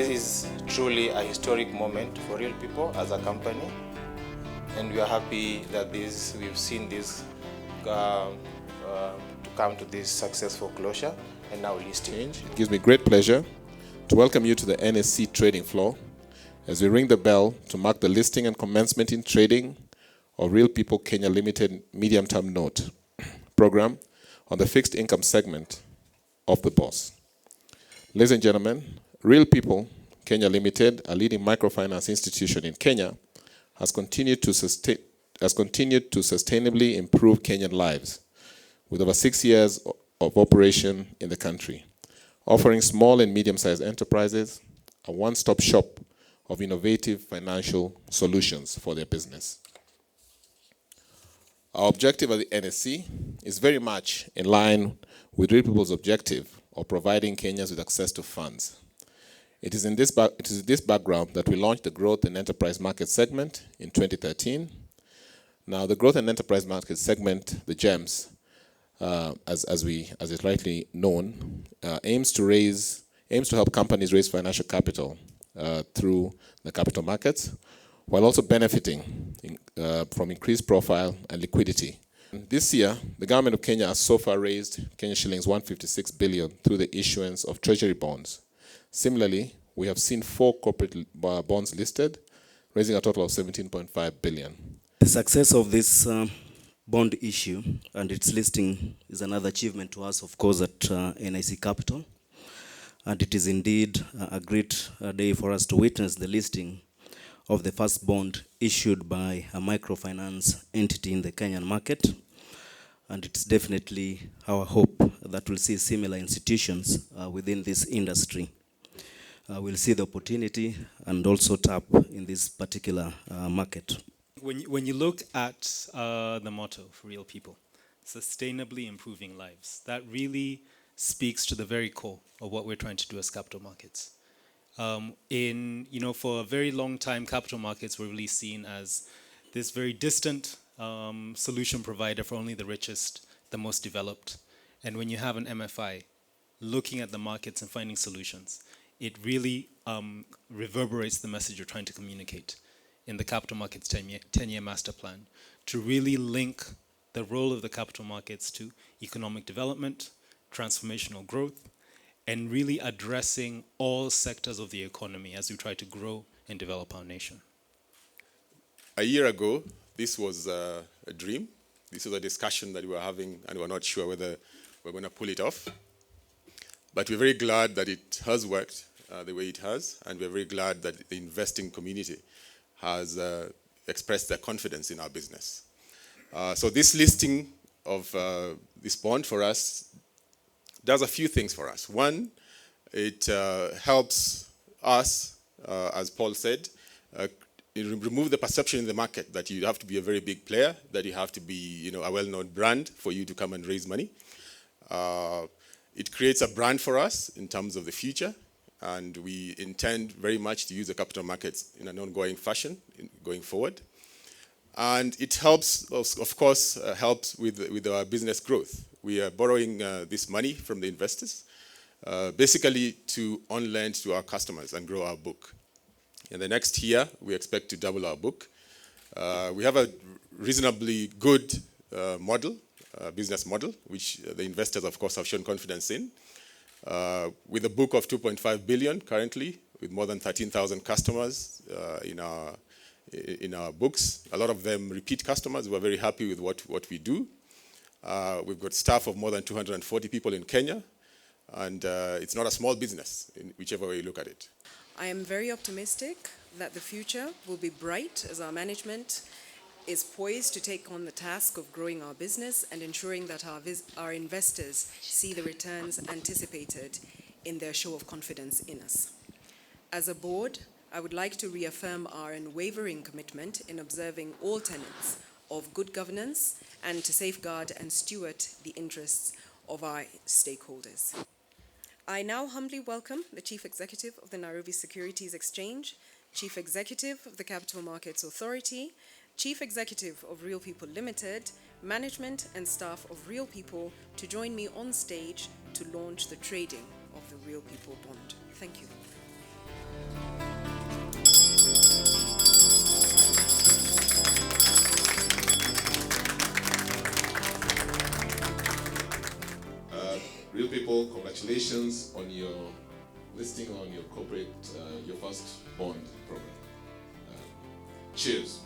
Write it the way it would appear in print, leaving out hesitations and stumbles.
This is truly a historic moment for Real People as a company, and we are happy that we've seen this to come to this successful closure and now listing. It gives me great pleasure to welcome you to the NSC trading floor as we ring the bell to mark the listing and commencement in trading of Real People Kenya Limited medium-term note program on the fixed income segment of the bourse. Ladies and gentlemen, Real People Kenya Limited, a leading microfinance institution in Kenya, has continued to sustainably improve Kenyan lives with over 6 years of operation in the country, offering small and medium-sized enterprises a one-stop shop of innovative financial solutions for their business. Our objective at the NSC is very much in line with Real People's objective of providing Kenyans with access to funds. It is in this background that we launched the Growth and Enterprise Market segment in 2013. Now, the Growth and Enterprise Market segment, the GEMS, as is rightly known, aims to help companies raise financial capital through the capital markets, while also benefiting from increased profile and liquidity. This year, the government of Kenya has so far raised Kenya shillings 156 billion through the issuance of treasury bonds. Similarly, we have seen 4 corporate bonds listed, raising a total of 17.5 billion. The success of this bond issue and its listing is another achievement to us, of course, at NIC Capital. And it is indeed a great day for us to witness the listing of the first bond issued by a microfinance entity in the Kenyan market. And it's definitely our hope that we'll see similar institutions within this industry. We'll see the opportunity and also tap in this particular market. When you look at the motto for Real People, sustainably improving lives, that really speaks to the very core of what we're trying to do as capital markets. For a very long time, capital markets were really seen as this very distant solution provider for only the richest, the most developed. And when you have an MFI looking at the markets and finding solutions, it really reverberates the message you're trying to communicate in the capital markets 10-year master plan, to really link the role of the capital markets to economic development, transformational growth, and really addressing all sectors of the economy as we try to grow and develop our nation. A year ago, this was a dream. This was a discussion that we were having, and we were not sure whether we're going to pull it off. But we're very glad that it has worked the way it has, and we're very glad that the investing community has expressed their confidence in our business. So this listing of this bond for us does a few things for us. One, it helps us, as Paul said, remove the perception in the market that you have to be a very big player, that you have to be a well-known brand for you to come and raise money. It creates a brand for us in terms of the future, and we intend very much to use the capital markets in an ongoing fashion going forward. And it helps, of course, helps with our business growth. We are borrowing this money from the investors, basically to on-lend to our customers and grow our book. In the next year, we expect to double our book. We have a reasonably good business model, which the investors, of course, have shown confidence in. With a book of 2.5 billion currently, with more than 13,000 customers in our books. A lot of them repeat customers. We're very happy with what we do. We've got staff of more than 240 people in Kenya, and it's not a small business, in whichever way you look at it. I am very optimistic that the future will be bright as our management is poised to take on the task of growing our business and ensuring that our investors see the returns anticipated in their show of confidence in us. As a board, I would like to reaffirm our unwavering commitment in observing all tenets of good governance and to safeguard and steward the interests of our stakeholders. I now humbly welcome the Chief Executive of the Nairobi Securities Exchange, Chief Executive of the Capital Markets Authority, Chief Executive of Real People Limited, management and staff of Real People to join me on stage to launch the trading of the Real People bond. Thank you. Real people, congratulations on your listing on your corporate, your first bond program. Cheers.